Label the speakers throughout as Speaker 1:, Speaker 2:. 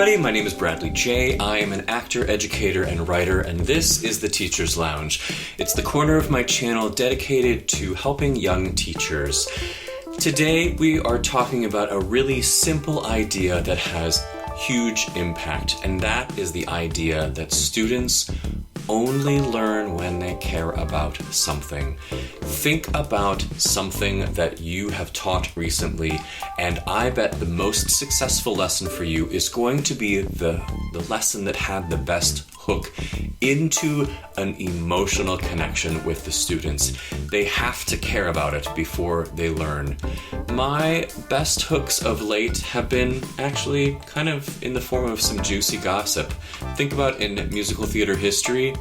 Speaker 1: everybody, my name is Bradley J. I am an actor, educator, and writer, and this is the Teacher's Lounge. It's the corner of my channel dedicated to helping young teachers. Today, we are talking about a really simple idea that has huge impact, and that is the idea that students only learn when they care about something. Think about something that you have taught recently, and I bet the most successful lesson for you is going to be the lesson that had the best hook into an emotional connection with the students. They have to care about it before they learn. My best hooks of late have been actually kind of in the form of some juicy gossip. Think about in musical theater history,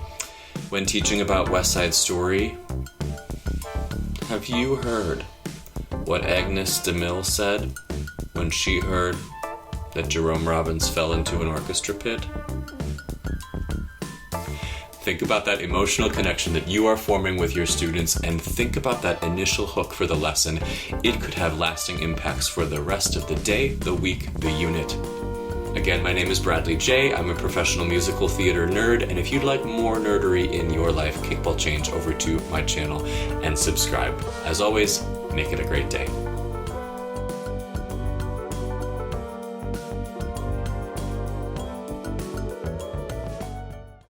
Speaker 1: when teaching about West Side Story. Have you heard what Agnes de Mille said when she heard that Jerome Robbins fell into an orchestra pit? Think about that emotional connection that you are forming with your students, and think about that initial hook for the lesson. It could have lasting impacts for the rest of the day, the week, the unit. Again, my name is Bradley J. I'm a professional musical theater nerd, and if you'd like more nerdery in your life, kickball change over to my channel and subscribe. As always, make it a great day.